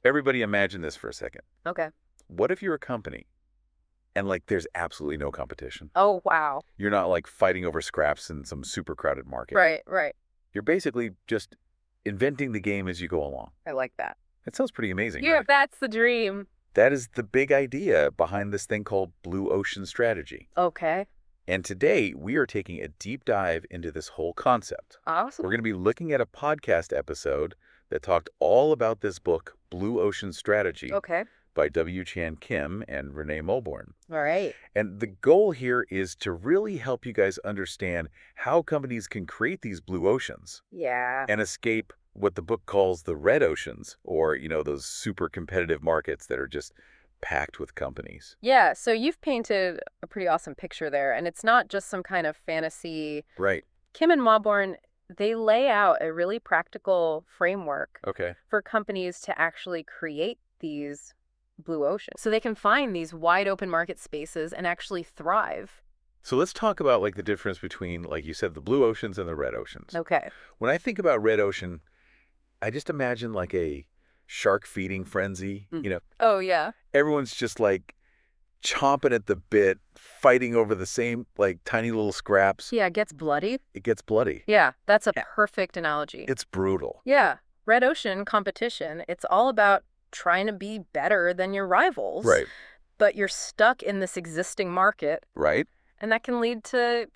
Everybody imagine this for a second. Okay. What if you're a company and, like, there's absolutely no competition? Oh, wow. You're not, like, fighting over scraps in some super crowded market. Right, right. You're basically just inventing the game as you go along. I like that. It sounds pretty amazing, Yeah, right? that's the dream. That is the big idea behind this thing called blue ocean strategy. Okay. And today, we are taking a deep dive into this whole concept. Awesome. We're going to be looking at a podcast episode that talked all about this book, Blue Ocean Strategy, Okay. by W. Chan Kim and Renée Mauborgne. All right. And the goal here is to really help you guys understand how companies can create these blue oceans Yeah. and escape what the book calls the red oceans, or, those super competitive markets that are just packed with companies. Yeah, so you've painted a pretty awesome picture there, and it's not just some kind of fantasy. Right. Kim and Mauborgne, they lay out a really practical framework Okay. for companies to actually create these blue oceans so they can find these wide open market spaces and actually thrive. So let's talk about, like, the difference between, like you said, the blue oceans and the red oceans. Okay. When I think about red ocean, I just imagine like a shark feeding frenzy. Oh, yeah. Everyone's just like chomping at the bit, fighting over the same like tiny little scraps. Yeah, it gets bloody. It gets bloody. Yeah, that's a Yeah. perfect analogy. It's brutal. Yeah, red ocean competition, it's all about trying to be better than your rivals. Right. But you're stuck in this existing market, Right? and that can lead to,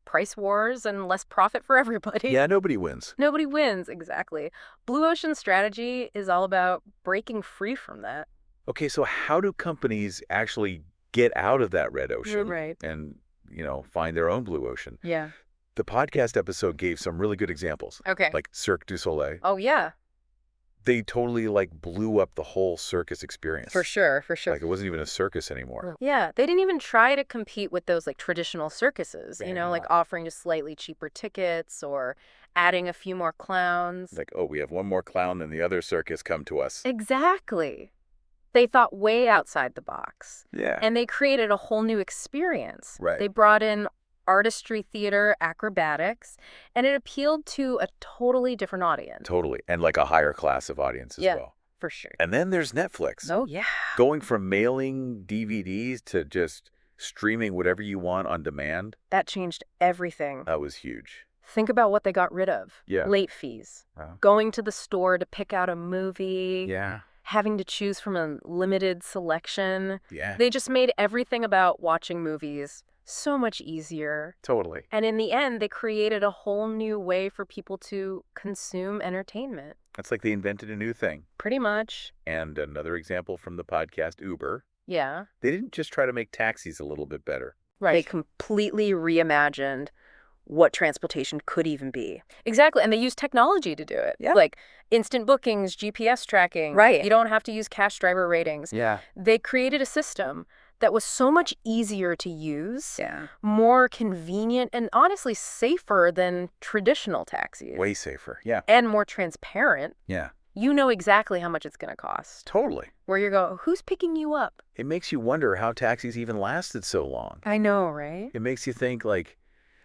price wars and less profit for everybody. Yeah, nobody wins. Nobody wins, exactly. Blue ocean strategy is all about breaking free from that. Okay, so how do companies actually get out of that red ocean Right. and, find their own blue ocean? Yeah. The podcast episode gave some really good examples, Okay. like Cirque du Soleil. Oh, yeah. They totally like blew up the whole circus experience. For sure, for sure. Like it wasn't even a circus anymore. Yeah, they didn't even try to compete with those like traditional circuses, Yeah. like offering just slightly cheaper tickets or adding a few more clowns. Like, oh, we have one more clown than the other circus, come to us. Exactly. They thought way outside the box. Yeah. And they created a whole new experience. Right. They brought in artistry theater, acrobatics, and it appealed to a totally different audience. Totally. And like a higher class of audience as Yeah. well. For sure. And then there's Netflix. Oh, yeah. Going from mailing DVDs to just streaming whatever you want on demand. That changed everything. That was huge. Think about what they got rid of. Yeah. Late fees. Wow. Going to the store to pick out a movie. Yeah. Having to choose from a limited selection. Yeah. They just made everything about watching movies so much easier. Totally. And in the end, they created a whole new way for people to consume entertainment. It's like they invented a new thing. Pretty much. And another example from the podcast Uber. Yeah. They didn't just try to make taxis a little bit better. Right. They completely reimagined what transportation could even be. Exactly. And they used technology to do it. Yeah. Like instant bookings, GPS tracking. Right. You don't have to use cash driver ratings. Yeah. They created a system that was so much easier to use, Yeah. more convenient, and honestly safer than traditional taxis. Way safer. Yeah. And more transparent. Yeah. You know exactly how much it's going to cost. Totally. Where you go, who's picking you up? It makes you wonder how taxis even lasted so long. I know, right? It makes you think like,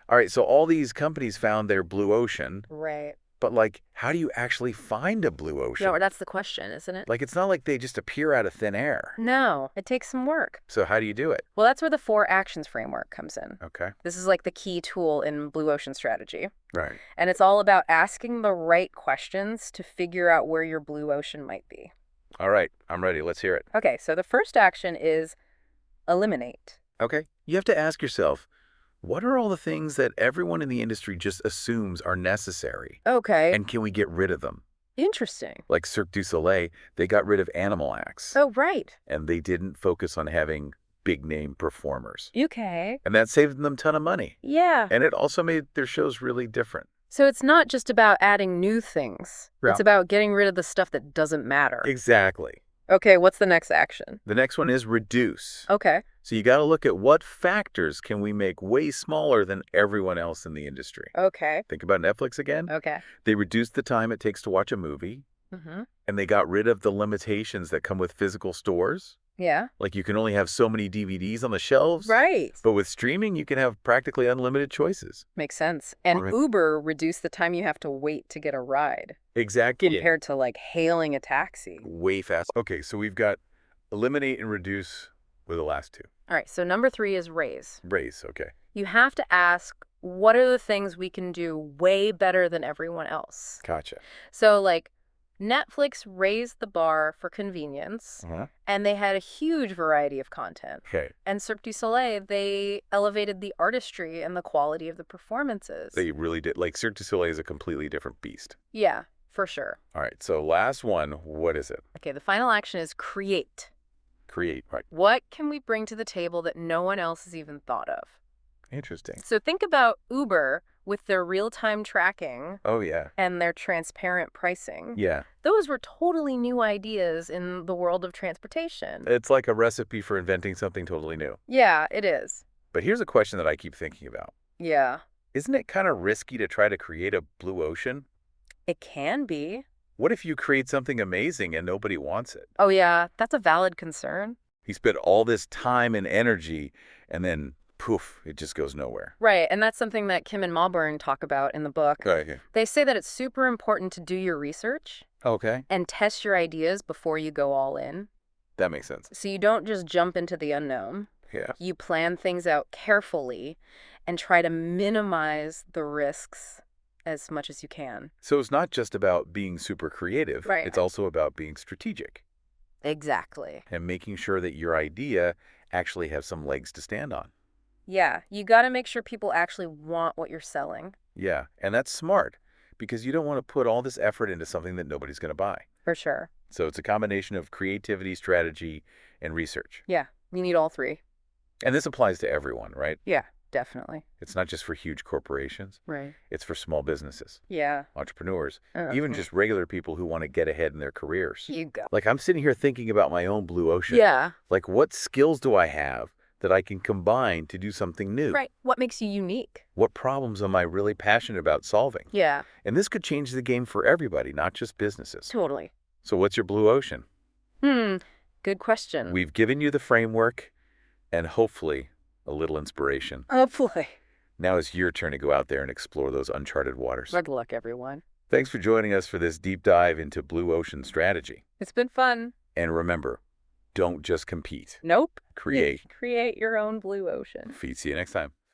all right, so all these companies found their blue ocean, Right. but like, how do you actually find a blue ocean? Yeah, that's the question, isn't it? Like, it's not like they just appear out of thin air. No, it takes some work. So how do you do it? Well, that's where the 4 actions framework comes in. Okay. This is like the key tool in blue ocean strategy. Right. And it's all about asking the right questions to figure out where your blue ocean might be. All right. I'm ready. Let's hear it. Okay, so the first action is eliminate. Okay. You have to ask yourself, what are all the things that everyone in the industry just assumes are necessary? Okay. And can we get rid of them? Interesting. Like Cirque du Soleil, they got rid of animal acts. Oh, right. And they didn't focus on having big name performers. Okay. And that saved them a ton of money. Yeah. And it also made their shows really different. So it's not just about adding new things. Yeah. It's about getting rid of the stuff that doesn't matter. Exactly. Okay, what's the next action? The next one is reduce. Okay. So you got to look at what factors can we make way smaller than everyone else in the industry. Okay. Think about Netflix again. Okay. They reduced the time it takes to watch a movie, Mm-hmm. and they got rid of the limitations that come with physical stores. Yeah. Like you can only have so many DVDs on the shelves. Right. But with streaming, you can have practically unlimited choices. Makes sense. And Right. Uber reduced the time you have to wait to get a ride Exactly. compared to like hailing a taxi. Way fast. Okay, so we've got eliminate and reduce with the last two. All right, so number 3 is raise. Raise, okay. You have to ask, what are the things we can do way better than everyone else? Gotcha. So, like, Netflix raised the bar for convenience, Uh-huh. and they had a huge variety of content. Okay. And Cirque du Soleil, they elevated the artistry and the quality of the performances. They really did. Like, Cirque du Soleil is a completely different beast. Yeah, for sure. All right, so last one, what is it? Okay, the final action is create. Create, right. What can we bring to the table that no one else has even thought of? Interesting. So think about Uber with their real-time tracking Oh, yeah. and their transparent pricing. Yeah. Those were totally new ideas in the world of transportation. It's like a recipe for inventing something totally new. Yeah, it is. But here's a question that I keep thinking about. Yeah, Isn't it kind of risky to try to create a blue ocean? it can be. What if you create something amazing and nobody wants it? Oh, yeah, that's a valid concern. He spent all this time and energy, and then, poof, it just goes nowhere. Right, and that's something that Kim and Mauborgne talk about in the book. Okay. They say that it's super important to do your research Okay. and test your ideas before you go all in. That makes sense. So you don't just jump into the unknown. Yeah. You plan things out carefully and try to minimize the risks as much as you can. So it's not just about being super creative. Right. It's also about being strategic Exactly. and making sure that your idea actually has some legs to stand on. Yeah, you got to make sure people actually want what you're selling. Yeah, and that's smart because you don't want to put all this effort into something that nobody's going to buy. For sure. So it's a combination of creativity, strategy, and research. Yeah, you need all 3. And this applies to everyone, right? Yeah, definitely. It's not just for huge corporations. Right. It's for small businesses, Yeah. entrepreneurs, even just regular people who want to get ahead in their careers. You go. Like I'm sitting here thinking about my own blue ocean. Yeah. Like what skills do I have that I can combine to do something new? Right. What makes you unique? What problems am I really passionate about solving? Yeah, And this could change the game for everybody, not just businesses. totally. So what's your blue ocean? Good question. We've given you the framework and hopefully a little inspiration. Hopefully. Now it's your turn to go out there and explore those uncharted waters. Good luck, everyone. Thanks for joining us for this deep dive into blue ocean strategy. It's been fun. And remember, don't just compete. Nope. Create. Create your own blue ocean. See you next time.